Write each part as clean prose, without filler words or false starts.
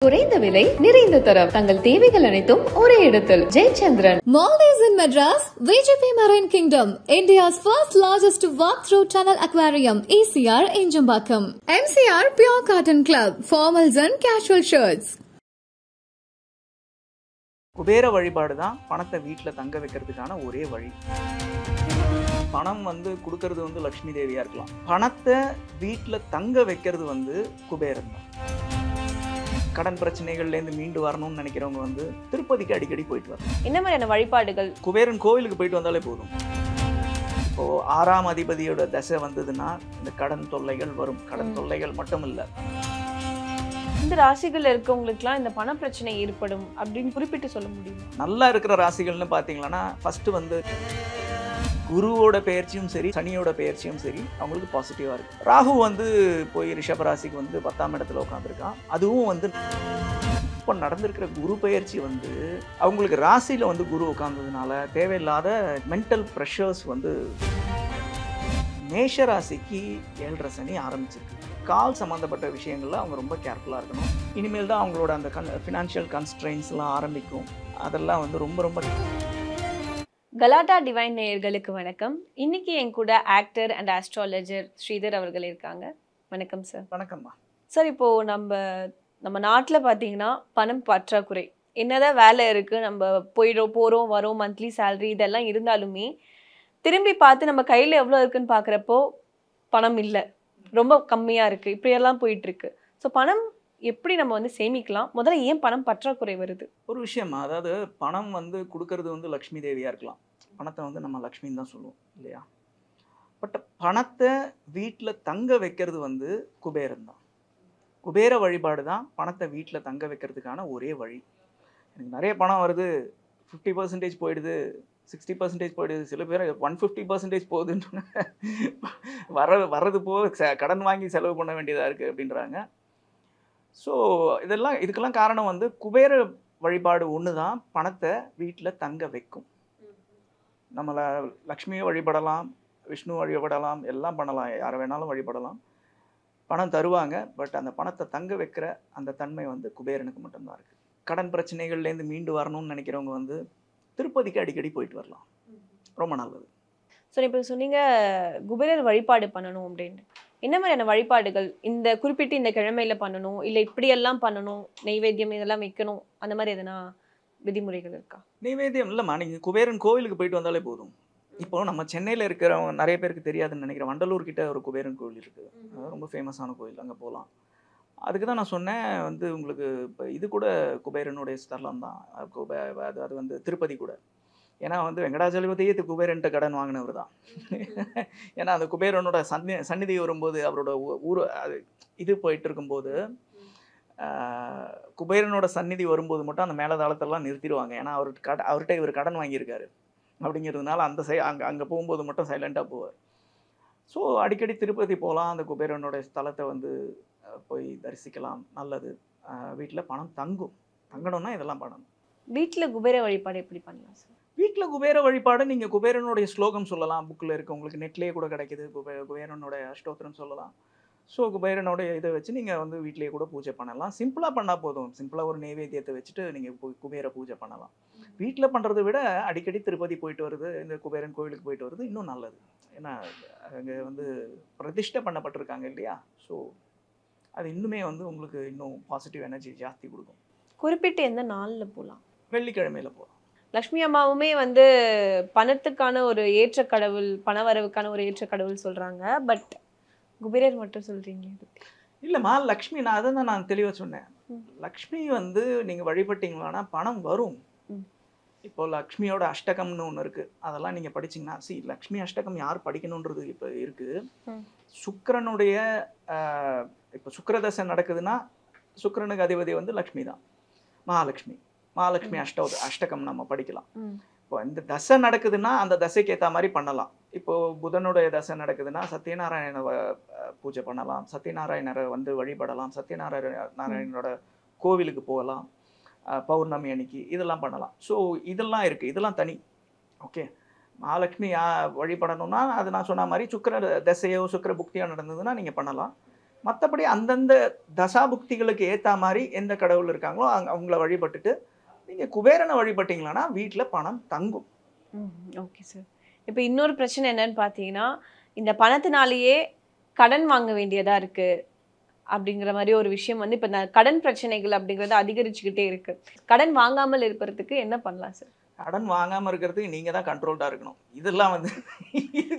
குறைந்த விலை நிறைந்த தரம் தங்கள் தேவைகள் அனைத்தும் ஒரே இடத்தில் Jayachandran. Maldives in Madras, VGP Marine Kingdom, India's first largest walk-through tunnel aquarium, ECR in Jambakkam. MCR Pure Cotton Club, formals and casual shirts. Kubera வழிபாடு தான் பணத்தை வீட்டில் தங்க வைக்கிறதுக்கான ஒரே வழி. பணம் கொடுக்கறது லக்ஷ்மி தேவியா இருக்கலாம். பணத்தை வீட்டில் தங்க வைக்கிறது குபேரன் தான். கடன் பிரச்சனைகள்லேருந்து மீண்டு வரணும்னு நினைக்கிறவங்க திருப்பதிக்கு அடிக்கடி போயிட்டு வரணும். என்ன மாதிரியான வழிபாடுகள்? குபேரன் கோவிலுக்கு போயிட்டு வந்தாலே போதும். இப்போது 6ஆம் அதிபதியோட தசை வந்ததுன்னா இந்த கடன் தொல்லைகள் வரும். கடன் தொல்லைகள் மட்டும் இல்லை, இந்த ராசிகள் இருக்கவங்களுக்குலாம் இந்த பண பிரச்சனை ஏற்படும் அப்படின்னு குறிப்பிட்டு சொல்ல முடியும். நல்லா இருக்கிற ராசிகள்னு பார்த்தீங்கன்னா ஃபர்ஸ்ட் குருவோட பெயர்ச்சியும் சரி, சனியோட பெயர்ச்சியும் சரி அவங்களுக்கு பாசிட்டிவாக இருக்குது. ராகு போய் ரிஷப ராசிக்கு 10ஆம் இடத்துல உட்காந்துருக்கான். அதுவும் இப்போ நடந்திருக்கிற குரு பெயர்ச்சி அவங்களுக்கு ராசியில் குரு உட்கார்ந்ததுனால தேவையில்லாத மென்டல் ப்ரெஷர்ஸ் மேஷ ராசிக்கு 7.5 சனி ஆரம்பிச்சிருக்கு. கால் சம்மந்தப்பட்ட விஷயங்களில் அவங்க ரொம்ப கேர்ஃபுல்லாக இருக்கணும். இனிமேல் தான் அவங்களோட அந்த ஃபினான்ஷியல் கன்ஸ்ட்ரெயின்ஸ்லாம் ஆரம்பிக்கும். அதெல்லாம் ரொம்ப ரொம்ப. கலாட்டா டிவைன் நேயர்களுக்கு வணக்கம். இன்னைக்கு என் கூட ஆக்டர் அண்ட் ஆஸ்ட்ராலஜர் ஸ்ரீதர் அவர்கள் இருக்காங்க. வணக்கம் சார். வணக்கம்மா. சார், இப்போ நம்ம நாட்டில் பார்த்தீங்கன்னா பணம் பற்றாக்குறை. என்னதான் வேலை இருக்குது, நம்ம போகிறோம் வரோம், மந்த்லி சேலரி இதெல்லாம் இருந்தாலுமே திரும்பி பார்த்து நம்ம கையில் எவ்வளோ இருக்குன்னு பார்க்குறப்போ பணம் இல்லை, ரொம்ப கம்மியாக இருக்குது, இப்படியெல்லாம் போயிட்டுருக்கு. ஸோ பணம் எப்படி நம்ம சேமிக்கலாம்? முதல்ல ஏன் பணம் பற்றாக்குறை வருது? ஒரு விஷயமா, அதாவது பணம் கொடுக்கறது லக்ஷ்மி தேவியாக இருக்கலாம். பணத்தை நம்ம லக்ஷ்மின்னு தான் சொல்லுவோம் இல்லையா? பட் பணத்தை வீட்டில் தங்க வைக்கிறது குபேரன் தான். குபேர வழிபாடு தான் பணத்தை வீட்டில் தங்க வைக்கிறதுக்கான ஒரே வழி. எனக்கு நிறைய பணம் வருது, 50% போயிடுது, 60% போயிடுது, சில பேர் 150% போகுதுன்னு வர்றது போக கடன் வாங்கி செலவு பண்ண வேண்டியதாக இருக்குது அப்படின்றாங்க. ஸோ இதுக்கெல்லாம் காரணம் குபேர வழிபாடு ஒன்று தான் பணத்தை வீட்டில் தங்க வைக்கும். நம்மளை லக்ஷ்மியை வழிபடலாம், விஷ்ணு வழிபடலாம், எல்லாம் பண்ணலாம், யாரை வேணாலும் வழிபடலாம், பணம் தருவாங்க. பட் அந்த பணத்தை தங்க வைக்கிற அந்த தன்மை குபேரனுக்கு மட்டும்தான் இருக்குது. கடன் பிரச்சனைகள்லேருந்து மீண்டு வரணும்னு நினைக்கிறவங்க திருப்பதிக்கு அடிக்கடி போயிட்டு வரலாம், ரொம்ப நல்லது. ஸோ இப்போ சொன்னீங்க குபேரர் வழிபாடு பண்ணணும் அப்படின்னு. என்ன மாதிரியான வழிபாடுகள் இந்த குறிப்பிட்டு இந்த கிழமையில பண்ணணும், இல்லை இப்படியெல்லாம் பண்ணணும், நெய்வேத்தியம் இதெல்லாம் வைக்கணும், அந்த மாதிரி எதனா விதிமுறைகள் இருக்கா? நெய்வேத்தியம் இல்லைம்மா, நீங்கள் குபேரன் கோவிலுக்கு போயிட்டு வந்தாலே போதும். இப்போ நம்ம சென்னையில் இருக்கிறவங்க நிறைய பேருக்கு தெரியாதுன்னு நினைக்கிறேன், வண்டலூர் கிட்ட ஒரு குபேரன் கோவில் இருக்குது. அது ரொம்ப ஃபேமஸான கோவில், அங்கே போகலாம். அதுக்கு தான் நான் சொன்னேன் உங்களுக்கு இப்போ இது கூட குபேரனுடைய ஸ்தலம் தான். அது திருப்பதி கூட. ஏன்னா வெங்கடாஜலபதியே குபேரன்ட்ட கடன் வாங்கினவர் தான். ஏன்னா அந்த குபேரனோட சந்நிதி வரும்போது அவரோட ஊர் இது போயிட்டு இருக்கும்போது குபேரனோட சந்நிதி வரும்போது மட்டும் அந்த மேலதாளத்தெல்லாம் நிறுத்திடுவாங்க. ஏன்னா அவர்கிட்ட இவர் கடன் வாங்கியிருக்காரு அப்படிங்கிறதுனால அந்த அங்கே போகும்போது மட்டும் சைலண்ட்டாக போவார். ஸோ அடிக்கடி திருப்பதி போகலாம், அந்த குபேரனோட ஸ்தலத்தை போய் தரிசிக்கலாம், நல்லது. வீட்டில் பணம் தங்கணும்னா இதெல்லாம் பண்ணணும். வீட்டில் குபேர வழிபாடு எப்படி பண்ணலாம் சார்? வீட்டில் குபேர வழிபாடு நீங்கள் குபேரனுடைய ஸ்லோகம் சொல்லலாம், புக்கில் இருக்குது, உங்களுக்கு நெட்லேயே கூட கிடைக்கிது. குபேரனுடைய அஷ்டோத்திரம் சொல்லலாம். ஸோ குபேரனுடைய இதை வச்சு நீங்கள் வீட்டிலேயே கூட பூஜை பண்ணலாம். சிம்பிளாக பண்ணால் போதும். சிம்பிளாக ஒரு நெய்வேத்தியத்தை வச்சுட்டு நீங்கள் குபேர பூஜை பண்ணலாம். வீட்டில் பண்ணுறதை விட அடிக்கடி திருப்பதி போயிட்டு வருது, இந்த குபேரன் கோவிலுக்கு போயிட்டு வருது இன்னும் நல்லது. ஏன்னா அங்கே பிரதிஷ்டை பண்ணப்பட்டிருக்காங்க இல்லையா? ஸோ அது இன்னுமே உங்களுக்கு இன்னும் பாசிட்டிவ் எனர்ஜி ஜாஸ்தி கொடுக்கும். குறிப்பிட்டு எந்த நாளில் போகலாம்? வெள்ளிக்கிழமையில் போகலாம். லக்ஷ்மி அம்மாவுமே பணத்துக்கான ஒரு ஏற்ற கடவுள், பணவரவுக்கான ஒரு ஏற்ற கடவுள் சொல்றாங்க. பட் குபேரர் மட்டும் சொல்றீங்க. இல்லைம்மா, லக்ஷ்மி நான் அதை தான் நான் தெளிவாக சொன்னேன். லக்ஷ்மி நீங்கள் வழிபட்டீங்களான்னா பணம் வரும். இப்போ லக்ஷ்மியோட அஷ்டகம்னு ஒன்று இருக்குது, அதெல்லாம் நீங்கள் படிச்சிங்கன்னா லக்ஷ்மி அஷ்டகம் யார் படிக்கணுன்றது இப்போ இருக்குது. சுக்கிரனுடைய இப்போ சுக்கிரதசை நடக்குதுன்னா சுக்கிரனுக்கு அதிபதி லக்ஷ்மி தான், மகாலட்சுமி அஷ்டகம் நம்ம படிக்கலாம். இப்போ இந்த தசை நடக்குதுன்னா அந்த தசைக்கு ஏற்ற மாதிரி பண்ணலாம். இப்போ புதனுடைய தசை நடக்குதுன்னா சத்யநாராயண பூஜை பண்ணலாம், சத்யநாராயணரை வழிபடலாம், சத்யநாராயணனோட கோவிலுக்கு போகலாம், பௌர்ணமி அன்னைக்கு இதெல்லாம் பண்ணலாம். ஸோ இதெல்லாம் இருக்குது, இதெல்லாம் தனி. ஓகே, மகாலட்சுமி வழிபடணும்னா அது நான் சொன்ன மாதிரி சுக்கிர தசையோ சுக்கிர புக்தியோ நடந்ததுன்னா நீங்கள் பண்ணலாம். மற்றபடி அந்தந்த தசாபுக்திகளுக்கு ஏற்ற மாதிரி எந்த கடவுள் இருக்காங்களோ அவங்கள வழிபட்டுட்டு நீங்கள் குபேரனை வழிபட்டீங்களான்னா வீட்டில் பணம் தங்கும். Okay sir. இப்போ இன்னொரு பிரச்சனை என்னன்னு பார்த்தீங்கன்னா, இந்த பணத்தினாலேயே கடன் வாங்க வேண்டியதா இருக்கு அப்படிங்கிற மாதிரி ஒரு விஷயம் வந்து இப்போ கடன் பிரச்சனைகள் அப்படிங்கிறது அதிகரிச்சுக்கிட்டே இருக்கு. கடன் வாங்காமல் இருப்பதற்கு என்ன பண்ணலாம் சார்? கடன் வாங்காமல் இருக்கிறதுக்கு நீங்கள் தான் கண்ட்ரோல்டாக இருக்கணும். இதெல்லாம் வந்து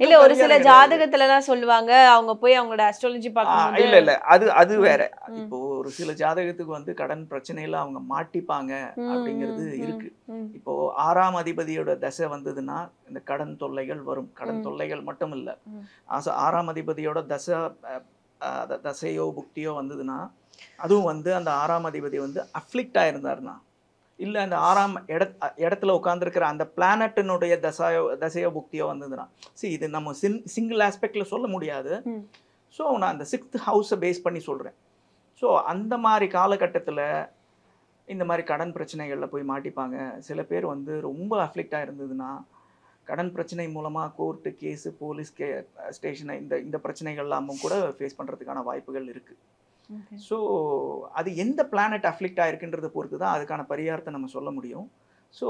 இல்ல ஒரு சில ஜாதகத்துலலாம் சொல்லுவாங்க, அவங்க போய் அவங்களோட அஸ்ட்ராலஜி பார்க்கும்போது இல்ல அது வேற. இப்போ ஒரு சில ஜாதகத்துக்கு வந்து கடன் பிரச்சனையில அவங்க மாட்டிப்பாங்க அப்படிங்கிறது இருக்கு. இப்போ 6ஆம் அதிபதியோட தசை வந்ததுன்னா இந்த கடன் தொல்லைகள் வரும். கடன் தொல்லைகள் மட்டும் இல்ல, 6ஆம் அதிபதியோட தசையோ புக்தியோ வந்ததுன்னா, அதுவும் வந்து அந்த 6ஆம் அதிபதி வந்து அஃப்ளிக்ட் ஆயிருந்தாருன்னா, இல்லை அந்த 6ஆம் இடத்துல உட்காந்துருக்கிற அந்த பிளானட்டினுடைய தசையோ புக்தியோ வந்ததுன்னா, இது நம்ம சிங்கிள் ஆஸ்பெக்டில் சொல்ல முடியாது. ஸோ நான் அந்த 6th ஹவுஸை பேஸ் பண்ணி சொல்கிறேன். ஸோ அந்த மாதிரி காலகட்டத்தில் இந்த மாதிரி கடன் பிரச்சனைகளில் போய் மாட்டிப்பாங்க. சில பேர் வந்து ரொம்ப அஃப்ளிக்டாக இருந்ததுன்னா கடன் பிரச்சனை மூலமாக கோர்ட்டு கேஸு போலீஸ் ஸ்டேஷனை இந்த பிரச்சனைகள் எல்லாமும் கூட ஃபேஸ் பண்ணுறதுக்கான வாய்ப்புகள் இருக்குது. ஸோ அது எந்த பிளானட் அஃப்ளிக்ட் ஆகிருக்குன்றதை பொறுத்து தான் அதுக்கான பரிகாரத்தை நம்ம சொல்ல முடியும். ஸோ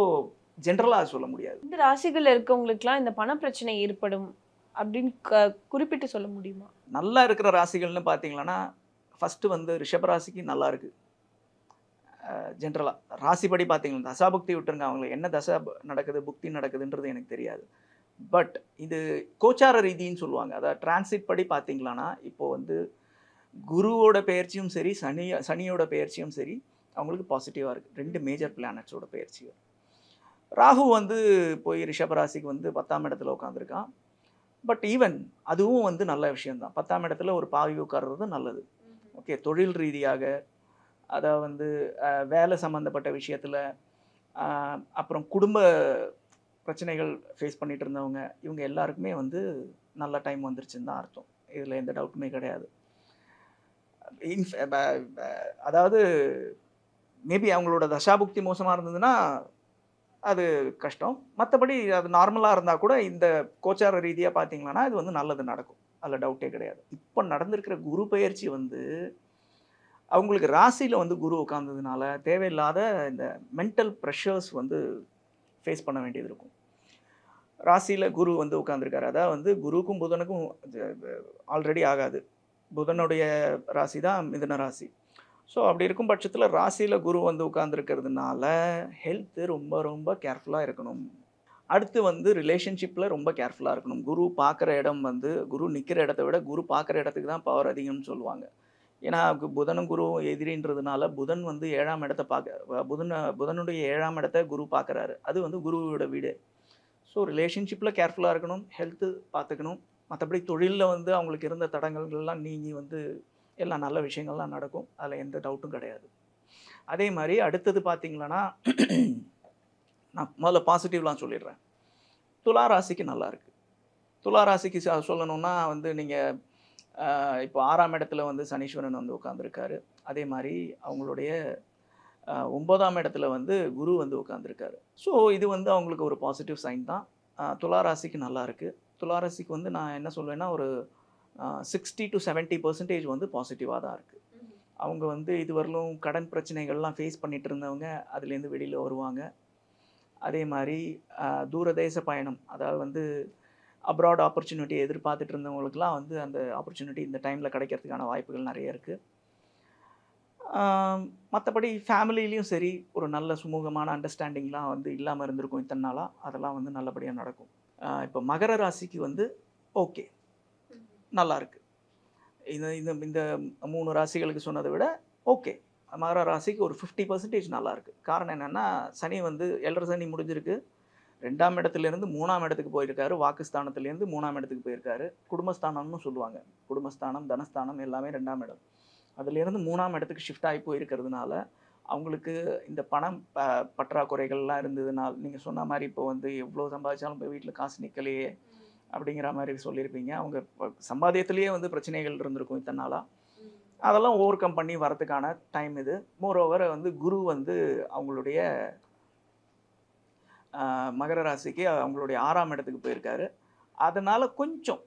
ஜென்ரலாக அது சொல்ல முடியாது. இந்த ராசிகள் இருக்கவங்களுக்குலாம் இந்த பண பிரச்சனை ஏற்படும் அப்படின்னு குறிப்பிட்டு சொல்ல முடியுமா? நல்லா இருக்கிற ராசிகள்னு பார்த்தீங்கன்னா, ஃபஸ்ட்டு வந்து ரிஷபராசிக்கு நல்லா இருக்குது. ஜென்ரலாக ராசிப்படி பார்த்தீங்கன்னா, தசாபுக்தி விட்டுருங்க, அவங்களுக்கு என்ன தசை நடக்குது புக்தி நடக்குதுன்றது எனக்கு தெரியாது. பட் இது கோச்சார ரீதின்னு சொல்லுவாங்க. அதாவது டிரான்சிட் படி பார்த்தீங்களான்னா, இப்போது வந்து குருவோட பெயர்ச்சியும் சரி சனியோட பெயர்ச்சியும் சரி அவங்களுக்கு பாசிட்டிவாக இருக்குது. 2 மேஜர் பிளானட்ஸோட பெயர்ச்சிகள். ராகு வந்து போய் ரிஷபராசிக்கு வந்து 10ஆம் இடத்துல உட்காந்துருக்கான். பட் ஈவன் அதுவும் வந்து நல்ல விஷயம்தான். 10ஆம் இடத்துல ஒரு பாவி உட்கார்றது நல்லது. ஓகே, தொழில் ரீதியாக அதாவது வந்து வேலை சம்மந்தப்பட்ட விஷயத்தில், அப்புறம் குடும்ப பிரச்சனைகள் ஃபேஸ் பண்ணிட்டு இருந்தவங்க, இவங்க எல்லாருக்குமே வந்து நல்ல டைம் வந்துருச்சுன்னு தான் அர்த்தம். இதில் எந்த டவுட்டுமே கிடையாது. அதாவது மேபி அவங்களோட தசாபுக்தி மோசமாக இருந்ததுன்னா அது கஷ்டம். மற்றபடி அது நார்மலாக இருந்தால் கூட இந்த கோச்சார ரீதியாக பார்த்தீங்கன்னா இது வந்து நல்லது நடக்கும். அதில் டவுட்டே கிடையாது. இப்போ நடந்திருக்கிற குரு பெயர்ச்சி வந்து அவங்களுக்கு ராசியில் வந்து குரு உட்கார்ந்ததுனால தேவையில்லாத இந்த மென்டல் ப்ரெஷர்ஸ் வந்து ஃபேஸ் பண்ண வேண்டியது இருக்கும். ராசியில் குரு வந்து உட்காந்துருக்காரு. அதாவது வந்து குருக்கும் புதனுக்கும் ஆல்ரெடி ஆகாது. புதனுடைய ராசி தான் மிதுன ராசி. ஸோ அப்படி இருக்கும் பட்சத்தில் ராசியில் குரு வந்து உட்காந்துருக்கிறதுனால ஹெல்த்து ரொம்ப ரொம்ப கேர்ஃபுல்லாக இருக்கணும். அடுத்து வந்து ரிலேஷன்ஷிப்பில் ரொம்ப கேர்ஃபுல்லாக இருக்கணும். குரு பார்க்குற இடம் வந்து குரு நிற்கிற இடத்த விட குரு பார்க்குற இடத்துக்கு தான் பவர் அதிகம்னு சொல்லுவாங்க. ஏன்னா புதனும் குருவும் எதிரின்றதுனால புதன் வந்து 7ஆம் இடத்தை புதனுடைய 7ஆம் இடத்தை குரு பார்க்குறாரு. அது வந்து குருவோட வீடு. ஸோ ரிலேஷன்ஷிப்பில் கேர்ஃபுல்லாக இருக்கணும், ஹெல்த்து பார்த்துக்கணும். மற்றபடி தொழிலில் வந்து அவங்களுக்கு இருந்த தடங்கள்லாம் நீங்கி வந்து எல்லாம் நல்ல விஷயங்கள்லாம் நடக்கும். அதில் எந்த டவுட்டும் கிடையாது. அதே மாதிரி அடுத்தது பார்த்திங்களன்னா, நான் முதல்ல பாசிட்டிவ்லாம் சொல்லிடுறேன். துலா ராசிக்கு நல்லா இருக்குது. துலா ராசிக்கு சொல்லணுன்னா வந்து நீங்கள் இப்போ 6ஆம் இடத்துல வந்து சனீஸ்வரன் வந்து உட்காந்துருக்காரு. அதே மாதிரி அவங்களுடைய 9ஆம் இடத்துல வந்து குரு வந்து உட்காந்துருக்காரு. ஸோ இது வந்து அவங்களுக்கு ஒரு பாசிட்டிவ் சைன் தான். துலா ராசிக்கு நல்லா இருக்குது. துலா ராசிக்கு வந்து நான் என்ன சொல்வேன்னா ஒரு 60 to 70% வந்து பாசிட்டிவாக தான் இருக்குது. அவங்க வந்து இதுவரையிலும் கடன் பிரச்சனைகள்லாம் ஃபேஸ் பண்ணிகிட்டு இருந்தவங்க அதுலேருந்து வெளியில் வருவாங்க. அதே மாதிரி தூரதேச பயணம், அதாவது வந்து அப்ராட் ஆப்பர்ச்சுனிட்டி எதிர்பார்த்துட்டு இருந்தவங்களுக்குலாம் வந்து அந்த ஆப்பர்ச்சுனிட்டி இந்த டைமில் கிடைக்கிறதுக்கான வாய்ப்புகள் நிறைய இருக்குது. மற்றபடி ஃபேமிலிலையும் சரி ஒரு நல்ல சுமூகமான அண்டர்ஸ்டாண்டிங்லாம் வந்து இல்லாமல் இருந்திருக்கும் இத்தனை நாளாக. அதெல்லாம் வந்து நல்லபடியாக நடக்கும். இப்போ மகர ராசிக்கு வந்து ஓகே நல்லாயிருக்கு. இந்த 3 ராசிகளுக்கு சொன்னதை விட ஓகே, மகர ராசிக்கு ஒரு 50% நல்லாயிருக்கு. காரணம் என்னென்னா, சனி வந்து 7 சனி முடிஞ்சிருக்கு. 2ஆம் இடத்துலேருந்து 3ஆம் இடத்துக்கு போயிருக்காரு. வாக்குஸ்தானத்துலேருந்து 3ஆம் இடத்துக்கு போயிருக்காரு. குடும்பஸ்தானம்னு சொல்லுவாங்க. குடும்பஸ்தானம், தனஸ்தானம் எல்லாமே 2ஆம் இடம். அதுலேருந்து 3ஆம் இடத்துக்கு ஷிஃப்ட் ஆகி போயிருக்கிறதுனால அவங்களுக்கு இந்த பணம் பற்றாக்குறைகள்லாம் இருந்ததுனால, நீங்கள் சொன்ன மாதிரி இப்போ வந்து எவ்வளோ சம்பாதிச்சாலும் இப்போ வீட்டில் காசு நிற்கலையே அப்படிங்கிற மாதிரி சொல்லியிருப்பீங்க. அவங்க சம்பாதியத்திலேயே வந்து பிரச்சனைகள் இருந்திருக்கும் இத்தனை நாளாக. அதெல்லாம் ஓவர் கம் பண்ணி வரதுக்கான டைம் இது. மோரோவர் வந்து குரு வந்து அவங்களுடைய மகர ராசிக்கு அவங்களுடைய 6ஆம் இடத்துக்கு போயிருக்காரு. அதனால் கொஞ்சம்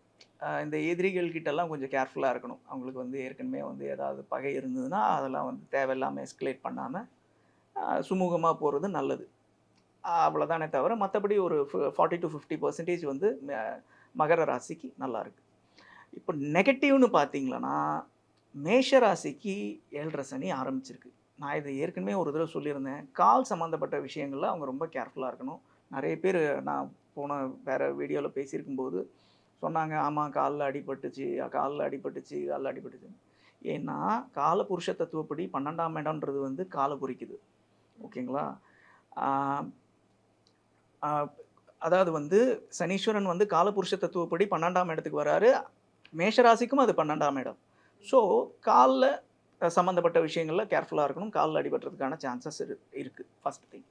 இந்த எதிரிகள் கிட்டலாம் கொஞ்சம் கேர்ஃபுல்லாக இருக்கணும். அவங்களுக்கு வந்து ஏற்கனவே வந்து ஏதாவது பகை இருந்ததுன்னா அதெல்லாம் வந்து தேவையில்லாமல் எஸ்கலேட் பண்ணாமல் சுமூகமாக போகிறது நல்லது. அவ்வளோதானே தவிர மற்றபடி ஒரு 40 to 50% வந்து மகர ராசிக்கு நல்லாயிருக்கு. இப்போ நெகட்டிவ்னு பார்த்தீங்களன்னா மேஷ ராசிக்கு 7.5 சனி ஆரம்பிச்சிருக்கு. நான் இதை ஏற்கனவே ஒரு தடவை சொல்லியிருந்தேன். கால் சம்மந்தப்பட்ட விஷயங்களில் அவங்க ரொம்ப கேர்ஃபுல்லாக இருக்கணும். நிறைய பேர் நான் போன வேறு வீடியோவில் பேசியிருக்கும்போது சொன்னாங்க, ஆமாம் காலில் அடிபட்டுச்சு, காலில் அடிபட்டுச்சு. ஏன்னா கால புருஷ தத்துவப்படி 12ஆம் இடம்ன்றது வந்து காலை குறிக்குது. ஓகேங்களா? அதாவது வந்து சனீஸ்வரன் வந்து காலபுருஷ தத்துவப்படி 12ஆம் இடத்துக்கு வராரு. மேஷராசிக்கும் அது 12ஆம் இடம். ஸோ காலில் சம்மந்தப்பட்ட விஷயங்களில் கேர்ஃபுல்லாக இருக்கணும். காலில் அடிபடுறதுக்கான சான்சஸ் இருக்குது ஃபஸ்ட் திங்.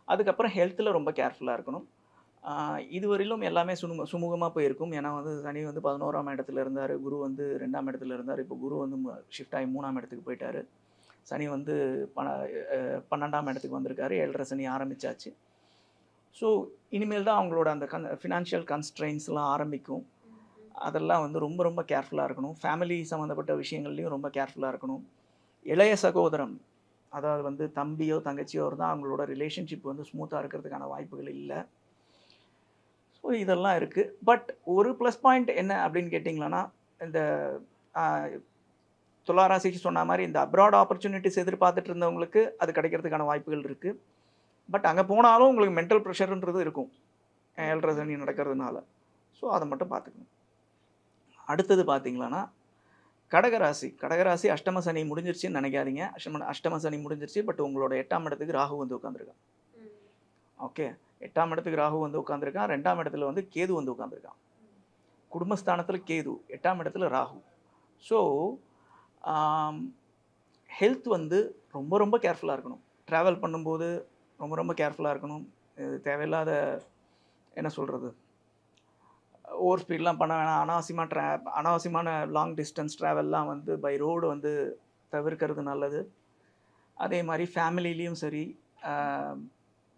அதுக்கப்புறம் ஹெல்த்தில் ரொம்ப கேர்ஃபுல்லாக இருக்கணும். இதுவரையிலும் எல்லாமே சுமூகமாக போயிருக்கும். ஏன்னா வந்து சனி வந்து 11ஆம் இடத்துல இருந்தார், குரு வந்து 2ஆம் இடத்துல இருந்தார். இப்போ குரு வந்து ஷிஃப்ட் ஆகி 3ஆம் இடத்துக்கு போயிட்டார். சனி வந்து 12ஆம் இடத்துக்கு வந்திருக்காரு. 7.5 சனி ஆரம்பித்தாச்சு. ஸோ இனிமேல் தான் அவங்களோட அந்த ஃபினான்ஷியல் கன்ஸ்ட்ரெயின்ஸ்லாம் ஆரம்பிக்கும். அதெல்லாம் வந்து ரொம்ப ரொம்ப கேர்ஃபுல்லாக இருக்கணும். ஃபேமிலி சம்மந்தப்பட்ட விஷயங்கள்லையும் ரொம்ப கேர்ஃபுல்லாக இருக்கணும். இளைய சகோதரம், அதாவது வந்து தம்பியோ தங்கச்சியோ இருந்தால் அவங்களோட ரிலேஷன்ஷிப் வந்து ஸ்மூத்தாக இருக்கிறதுக்கான வாய்ப்புகள் இல்லை. ஸோ இதெல்லாம் இருக்குது. பட் ஒரு ப்ளஸ் பாயிண்ட் என்ன அப்படின்னு கேட்டிங்களன்னா, இந்த துளாராசிக்கு சொன்ன மாதிரி இந்த அப்ராட் ஆப்பர்ச்சுனிட்டிஸ் எதிர்பார்த்துட்டு இருந்தவங்களுக்கு அது கிடைக்கிறதுக்கான வாய்ப்புகள் இருக்குது. பட் அங்கே போனாலும் உங்களுக்கு மென்டல் ப்ரெஷர்ன்றது இருக்கும் 7.5 சனி நடக்கிறதுனால. ஸோ அதை மட்டும் பார்த்துக்கணும். அடுத்தது பார்த்தீங்களன்னா கடகராசி அஷ்டம சனி முடிஞ்சிருச்சுன்னு நினைக்காதீங்க. அஷ்டம சனி முடிஞ்சிருச்சு. பட் உங்களோட 8ஆம் இடத்துக்கு ராகு வந்து உட்காந்துருக்கான். ஓகே, 8ஆம் இடத்துக்கு ராகு வந்து உட்காந்துருக்கான். 2ஆம் இடத்துல வந்து கேது வந்து உட்காந்துருக்கான். குடும்பஸ்தானத்தில் கேது, 8ஆம் இடத்துல ராகு. ஸோ ஹெல்த் வந்து ரொம்ப ரொம்ப கேர்ஃபுல்லாக இருக்கணும். ட்ராவல் பண்ணும்போது ரொம்ப ரொம்ப கேர்ஃபுல்லாக இருக்கணும். தேவையில்லாத என்ன சொல்கிறது, ஓவர் ஸ்பீட்லாம் பண்ண வேணாம். அனாவசியமான லாங் டிஸ்டன்ஸ் ட்ராவல்லாம் வந்து பை ரோடு வந்து தவிர்க்கிறது நல்லது. அதே மாதிரி ஃபேமிலிலையும் சரி,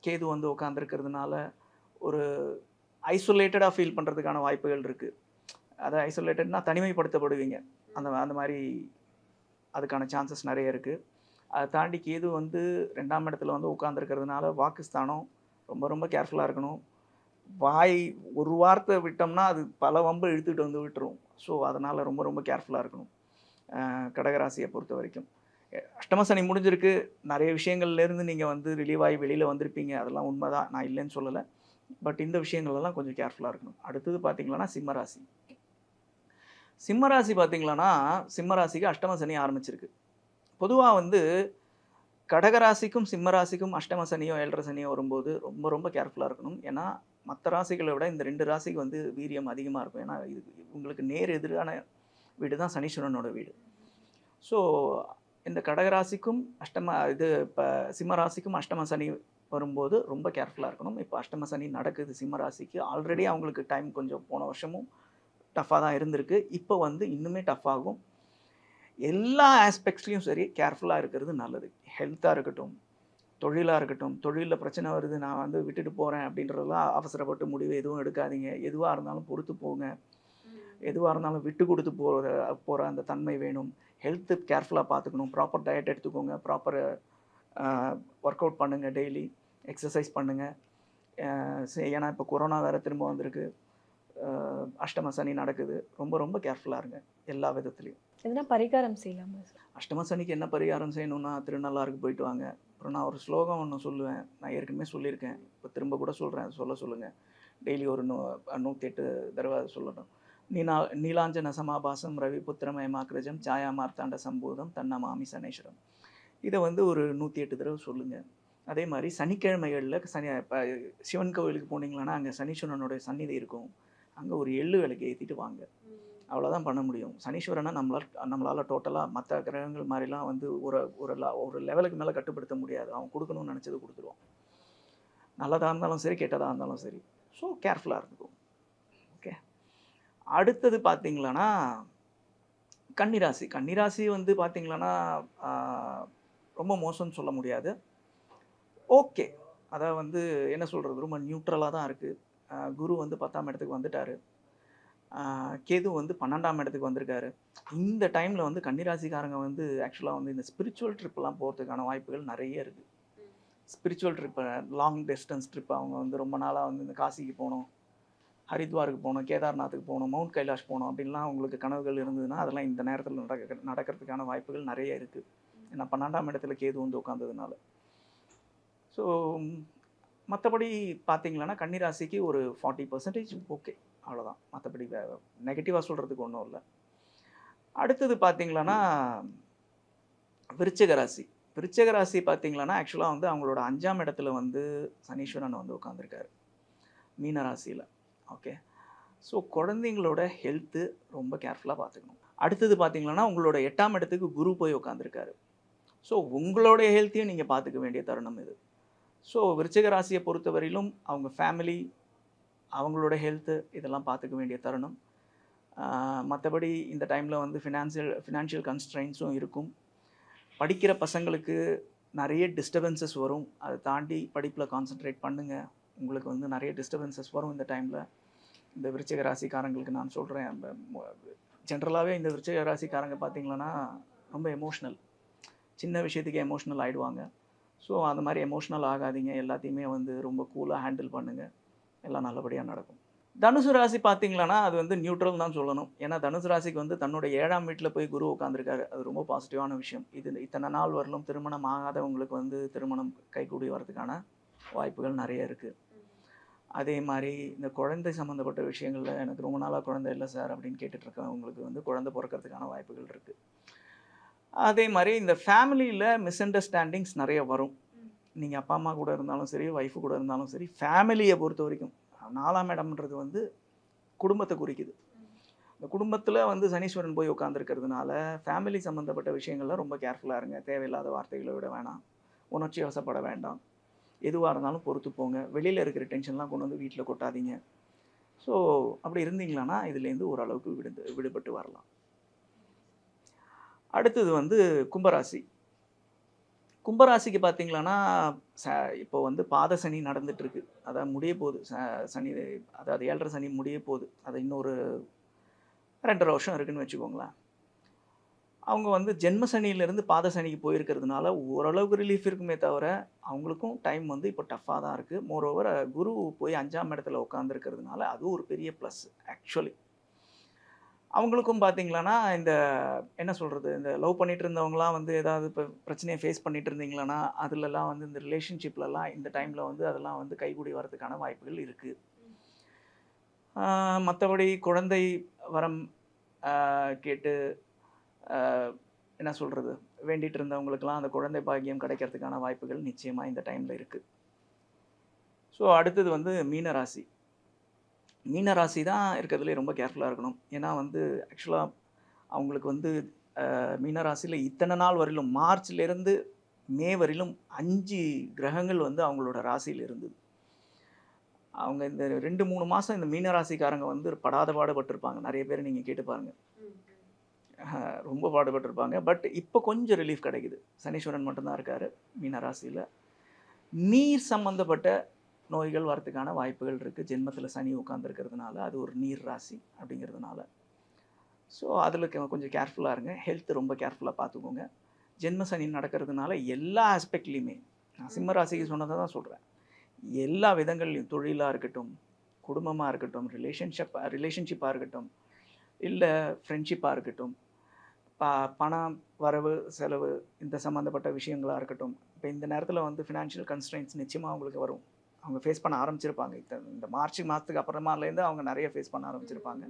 கேது வந்து உட்காந்துருக்கிறதுனால ஒரு ஐசோலேட்டடாக ஃபீல் பண்ணுறதுக்கான வாய்ப்புகள் இருக்குது. அதை ஐசோலேட்டட்னா தனிமைப்படுத்தப்படுவீங்க. அந்த மாதிரி அதுக்கான சான்சஸ் நிறைய இருக்குது. அதை தாண்டி கேது வந்து 2ஆம் இடத்துல வந்து உட்காந்துருக்கிறதுனால வாக்குஸ்தானம் ரொம்ப ரொம்ப கேர்ஃபுல்லாக இருக்கணும். வாய் ஒரு வார்த்தை விட்டோம்னா அது பல வம்பு இழுத்துட்டு வந்து விட்டுரும். ஸோ அதனால் ரொம்ப ரொம்ப கேர்ஃபுல்லாக இருக்கணும் கடகராசியை பொறுத்த வரைக்கும். அஷ்டம சனி முடிஞ்சிருக்கு. நிறைய விஷயங்கள்லேருந்து நீங்கள் வந்து ரிலீவ் ஆகி வெளியில் வந்திருப்பீங்க. அதெல்லாம் உண்மை தான், நான் இல்லைன்னு சொல்லலை. பட் இந்த விஷயங்கள்லாம் கொஞ்சம் கேர்ஃபுல்லாக இருக்கணும். அடுத்தது பார்த்தீங்களன்னா சிம்மராசி பார்த்தீங்களன்னா சிம்மராசிக்கு அஷ்டம சனி ஆரம்பிச்சிருக்கு. பொதுவாக வந்து கடகராசிக்கும் சிம்மராசிக்கும் அஷ்டம சனியோ 7.5 சனியோ வரும்போது ரொம்ப ரொம்ப கேர்ஃபுல்லாக இருக்கணும். ஏன்னா மற்ற ராசிகளை விட இந்த 2 ராசிக்கு வந்து வீரியம் அதிகமாக இருக்கும். ஏன்னா இது உங்களுக்கு நேர் எதிரான வீடு தான் சனீஸ்வரனோட வீடு. ஸோ இந்த கடகராசிக்கும் இப்போ சிம்மராசிக்கும் அஷ்டம சனி வரும்போது ரொம்ப கேர்ஃபுல்லாக இருக்கணும். இப்போ அஷ்டம சனி நடக்குது சிம்மராசிக்கு. ஆல்ரெடி அவங்களுக்கு டைம் கொஞ்சம் போன வருஷமும் டஃப்பாக தான் இருந்திருக்கு. இப்போ வந்து இன்னுமே டஃப் ஆகும். எல்லா ஆஸ்பெக்ட்ஸ்லையும் சரி கேர்ஃபுல்லாக இருக்கிறது நல்லது. ஹெல்த்தாக இருக்கட்டும், தொழிலாக இருக்கட்டும். தொழிலில் பிரச்சனை வருது, நான் வந்து விட்டுட்டு போகிறேன் அப்படின்றதெல்லாம் அவசரப்பட்டு முடிவு எதுவும் எடுக்காதீங்க. எதுவாக இருந்தாலும் பொறுத்து போங்க. எதுவாக இருந்தாலும் விட்டு கொடுத்து போகிற அந்த தன்மை வேணும். ஹெல்த்து கேர்ஃபுல்லாக பார்த்துக்கணும். ப்ராப்பர் டயட் எடுத்துக்கோங்க. ப்ராப்பர் ஒர்க் அவுட் பண்ணுங்கள். டெய்லி எக்ஸசைஸ் பண்ணுங்கள். ஏன்னா இப்போ கொரோனா வேறு திரும்ப வந்திருக்கு. அஷ்டம சனி நடக்குது. ரொம்ப ரொம்ப கேர்ஃபுல்லாக இருங்க எல்லா விதத்துலையும். எதனா பரிகாரம் செய்யலாமா? அஷ்டம சனிக்கு என்ன பரிகாரம் செய்யணும்னா திருநள்ளாருக்கு போயிட்டு வாங்க. அப்புறம் நான் ஒரு ஸ்லோகம் ஒன்று சொல்லுவேன். நான் ஏற்கனவே சொல்லியிருக்கேன், இப்போ திரும்ப கூட சொல்கிறேன். சொல்லுங்கள். டெய்லி ஒரு 108 தடவை சொல்லணும். நீலாஞ்சன சமாபாசம் ரவி புத்திரமயமாக்கிரஜம் சாயா மார்த்தாண்ட சம்பூதம் தன்னமாமி சனேஸ்வரம். இதை வந்து ஒரு 108 தடவை சொல்லுங்கள். அதே மாதிரி சனிக்கிழமைகளில் இப்போ சிவன் கோவிலுக்கு போனீங்களன்னா அங்கே சனீஸ்வரனுடைய சந்நிதி இருக்கும். அங்கே ஒரு எள்ளு விளக்கு ஏற்றிட்டு வாங்க. அவ்வளோதான் பண்ண முடியும். சனீஸ்வரனை நம்மளால் டோட்டலாக மற்ற கிரகங்கள் மாதிரிலாம் வந்து ஒரு லெவலுக்கு மேலே கட்டுப்படுத்த முடியாது. அவன் கொடுக்கணும்னு நினச்சது கொடுத்துருவான். நல்லதாக இருந்தாலும் சரி, கெட்டதாக இருந்தாலும் சரி. ஸோ கேர்ஃபுல்லாக இருந்துக்கும். ஓகே, அடுத்தது பார்த்தீங்களன்னா கன்னிராசி வந்து பார்த்தீங்களன்னா ரொம்ப மோசம்னு சொல்ல முடியாது. ஓகே, அதாவது வந்து என்ன சொல்கிறது, ரொம்ப நியூட்ரலாக தான் இருக்குது. குரு வந்து 10ஆம் இடத்துக்கு வந்துட்டார். கேது வந்து 12ஆம் இடத்துக்கு வந்திருக்காரு. இந்த டைமில் வந்து கன்னிராசிக்காரங்க வந்து ஆக்சுவலாக வந்து இந்த ஸ்பிரிச்சுவல் ட்ரிப்லாம் போகிறதுக்கான வாய்ப்புகள் நிறைய இருக்குது. Spiritual trip, long distance trip, அவங்க வந்து ரொம்ப நாளாக வந்து இந்த காசிக்கு போகணும், ஹரித்வாருக்கு போகணும், கேதார்நாத்துக்கு போகணும், மவுண்ட் கைலாஷ் போகணும் அப்படின்லாம் உங்களுக்கு கனவுகள் இருந்ததுன்னா அதெல்லாம் இந்த நேரத்தில் நடக்கிறதுக்கான வாய்ப்புகள் நிறைய இருக்குது. ஏன்னா 12ஆம் இடத்துல கேது வந்து உட்காந்ததுனால. ஸோ மற்றபடி பார்த்தீங்களன்னா கன்னிராசிக்கு ஒரு 40% ஓகே, அவ்வளோதான். மற்றபடி நெகட்டிவாக சொல்கிறதுக்கு ஒன்றும் இல்லை. அடுத்தது பார்த்தீங்களன்னா விருச்சிக ராசி. விருச்சிக ராசி பார்த்தீங்களன்னா ஆக்சுவலாக வந்து அவங்களோட 5ஆம் இடத்துல வந்து சனீஸ்வரன் வந்து உட்காந்துருக்காரு மீன ராசியில். ஓகே, ஸோ குழந்தைங்களோட ஹெல்த்து ரொம்ப கேர்ஃபுல்லாக பார்த்துக்கணும். அடுத்தது பார்த்தீங்கன்னா உங்களோட 8ஆம் இடத்துக்கு குரு போய் உட்காந்துருக்காரு. ஸோ உங்களுடைய ஹெல்த்தையும் நீங்கள் பார்த்துக்க வேண்டிய தருணம் இது. ஸோ விருச்சிக ராசியை பொறுத்தவரையிலும் அவங்க ஃபேமிலி, அவங்களோட ஹெல்த்து இதெல்லாம் பார்த்துக்க வேண்டிய தருணம். மற்றபடி இந்த டைமில் வந்து ஃபினான்ஷியல் கன்ஸ்ட்ரெயின்ஸும் இருக்கும். படிக்கிற பசங்களுக்கு நிறைய டிஸ்டர்பன்சஸ் வரும். அதை தாண்டி படிப்பில் கான்சென்ட்ரேட் பண்ணுங்கள். உங்களுக்கு வந்து நிறைய டிஸ்டர்பன்சஸ் வரும் இந்த டைமில். இந்த விருச்சிக ராசிக்காரங்களுக்கு நான் சொல்கிறேன், ஜென்ரலாகவே இந்த விருச்சிக ராசிக்காரங்க பார்த்திங்களன்னா ரொம்ப எமோஷ்னல், சின்ன விஷயத்துக்கு எமோஷ்னல் ஆகிடுவாங்க. ஸோ அந்த மாதிரி எமோஷ்னல் ஆகாதீங்க, எல்லாத்தையுமே வந்து ரொம்ப கூலாக ஹேண்டில் பண்ணுங்கள், எல்லாம் நல்லபடியாக நடக்கும். தனுசு ராசி பார்த்தீங்களன்னா அது வந்து நியூட்ரல் தான் சொல்லணும். ஏன்னா தனுசு ராசிக்கு வந்து தன்னோட 7ஆம் வீட்டில் போய் குரு உட்காந்துருக்காரு. அது ரொம்ப பாசிட்டிவான விஷயம். இத்தனை நாள் வரலும் திருமணம் ஆகாதவங்களுக்கு வந்து திருமணம் கைகூடி வரதுக்கான வாய்ப்புகள் நிறைய இருக்குது. அதே மாதிரி இந்த குழந்தை சம்மந்தப்பட்ட விஷயங்களில் எனக்கு ரொம்ப நாளாக குழந்தை இல்லை சார் அப்படின்னு கேட்டுட்ருக்கவங்களுக்கு வந்து குழந்தை பிறக்கிறதுக்கான வாய்ப்புகள் இருக்குது. அதே மாதிரி இந்த ஃபேமிலியில் மிஸ் அண்டர்ஸ்டாண்டிங்ஸ் நிறைய வரும். நீங்கள் அப்பா அம்மா கூட இருந்தாலும் சரி, ஒய்ஃபு கூட இருந்தாலும் சரி, ஃபேமிலியை பொறுத்த வரைக்கும் 4ஆம் இடம்ன்றது வந்து குடும்பத்தை குறிக்குது. இந்த குடும்பத்தில் வந்து சனீஸ்வரன் போய் உட்காந்துருக்கிறதுனால ஃபேமிலி சம்மந்தப்பட்ட விஷயங்கள்லாம் ரொம்ப கேர்ஃபுல்லாக இருங்க. தேவையில்லாத வார்த்தைகளை விட வேணாம், உணர்ச்சி வசப்பட வேண்டாம், எதுவாக இருந்தாலும் பொறுத்து போங்க. வெளியில் இருக்கிற டென்ஷன்லாம் கொண்டு வந்து வீட்டில் கொட்டாதீங்க. ஸோ அப்படி இருந்தீங்களான்னா இதுலேருந்து ஓரளவுக்கு விடுபட்டு வரலாம். அடுத்தது வந்து கும்பராசி. கும்பராசிக்கு பார்த்தீங்களான்னா இப்போ வந்து பாத சனி நடந்துகிட்ருக்கு. அதாவது முடிய போகுது சனி, அதாவது 7.5 சனி முடிய போகுது. அது இன்னொரு 2.5 வருஷம் இருக்குதுன்னு வச்சுக்கோங்களேன். அவங்க வந்து ஜென்ம சனியிலேருந்து பாத சனிக்கு போயிருக்கிறதுனால ஓரளவுக்கு ரிலீஃப் இருக்குமே தவிர அவங்களுக்கும் டைம் வந்து இப்போ டஃப்பாக தான் இருக்குது. மோரோவர் குரு போய் 5ஆம் இடத்துல உட்காந்துருக்கிறதுனால அதுவும் ஒரு பெரிய ப்ளஸ். ஆக்சுவலி அவங்களுக்கும் பார்த்தீங்களான்னா இந்த என்ன சொல்கிறது, இந்த லவ் பண்ணிகிட்டு இருந்தவங்களாம் வந்து ஏதாவது இப்போ பிரச்சனையை ஃபேஸ் பண்ணிகிட்டு இருந்தீங்களான்னா அதிலெல்லாம் வந்து இந்த ரிலேஷன்ஷிப்லலாம் இந்த டைமில் வந்து அதெல்லாம் வந்து கைகூடி வரதுக்கான வாய்ப்புகள் இருக்குது. மற்றபடி குழந்தை வரம் கேட்டு என்ன சொல்கிறது வேண்டிகிட்டு இருந்தவங்களுக்கெல்லாம் அந்த குழந்தை பாக்கியம் கிடைக்கிறதுக்கான வாய்ப்புகள் நிச்சயமாக இந்த டைமில் இருக்குது. ஸோ அடுத்தது வந்து மீனராசி. மீனராசி தான் இருக்கிறதுலே ரொம்ப கேர்ஃபுல்லாக இருக்கணும். ஏன்னா வந்து ஆக்சுவலாக அவங்களுக்கு வந்து மீனராசியில் இத்தனை நாள் வரையிலும் மார்ச்லேருந்து மே வரையிலும் 5 கிரகங்கள் வந்து அவங்களோட ராசியில் இருந்தது. அவங்க இந்த 2-3 மாதம் இந்த மீனராசிக்காரங்க வந்து படாத பாடுபட்டிருப்பாங்க. நிறைய பேர் நீங்கள் கேட்டு பாருங்கள், ரொம்ப பாடுபட்டிருப்பாங்க. பட் இப்போ கொஞ்சம் ரிலீஃப் கிடைக்குது. சனீஸ்வரன் மட்டும்தான் இருக்கார் மீனராசியில். நீர் சம்மந்தப்பட்ட நோய்கள் வரதுக்கான வாய்ப்புகள் இருக்குது. ஜென்மத்தில் சனி உட்காந்துருக்கிறதுனால அது ஒரு நீர் ராசி அப்படிங்கிறதுனால. ஸோ அதில் கொஞ்சம் கேர்ஃபுல்லாக இருங்க. ஹெல்த்து ரொம்ப கேர்ஃபுல்லாக பார்த்துக்கோங்க. ஜென்ம சனி நடக்கிறதுனால எல்லா ஆஸ்பெக்ட்லேயுமே, நான் சிம்ம ராசிக்கு சொன்னதை தான் சொல்கிறேன், எல்லா விதங்கள்லையும், தொழிலாக இருக்கட்டும், குடும்பமாக இருக்கட்டும், ரிலேஷன்ஷிப்பாக இருக்கட்டும், இல்லை ஃப்ரெண்ட்ஷிப்பாக இருக்கட்டும், பணம் வரவு செலவு இந்த சம்மந்தப்பட்ட விஷயங்களாக இருக்கட்டும். இப்போ இந்த நேரத்தில் வந்து ஃபினான்ஷியல் கன்ஸ்ட்ரெயின்ஸ் நிச்சயமாக அவங்களுக்கு வரும். அவங்க ஃபேஸ் பண்ண ஆரம்பிச்சிருப்பாங்க. இந்த மார்ச் மாதத்துக்கு அப்புறமாலேருந்து அவங்க நிறைய ஃபேஸ் பண்ண ஆரம்பிச்சிருப்பாங்க.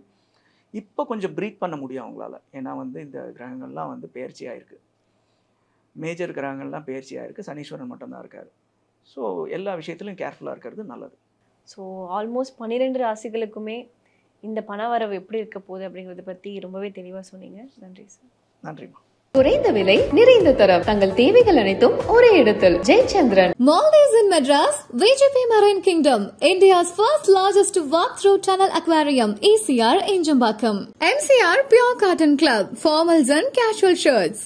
இப்போ கொஞ்சம் ப்ரீத் பண்ண முடியும் அவங்களால. ஏன்னா வந்து இந்த கிரகங்கள்லாம் வந்து பெயர்ச்சி ஆகிருக்கு. மேஜர் கிரகங்கள்லாம் பெயர்ச்சி ஆகிருக்கு. சனீஸ்வரன் மட்டும்தான் இருக்கார். ஸோ எல்லா விஷயத்துலையும் கேர்ஃபுல்லாக இருக்கிறது நல்லது. ஸோ ஆல்மோஸ்ட் 12 ராசிகளுக்குமே இந்த பணவரவு எப்படி இருக்க போகுது அப்படிங்கிறத பற்றி ரொம்பவே தெளிவாக சொன்னீங்க. நன்றி சார். நன்றிம்மா. குறைந்த விலை, நிறைந்த தரம், தங்கள் தேவைகள் அனைத்தும் ஒரே இடத்தில். Jayachandran. Maldives in Madras, VGP Marine Kingdom, India's first largest walk-through tunnel aquarium, ECR Enjambakkam. MCR Pure Cotton Club, formals and casual shirts.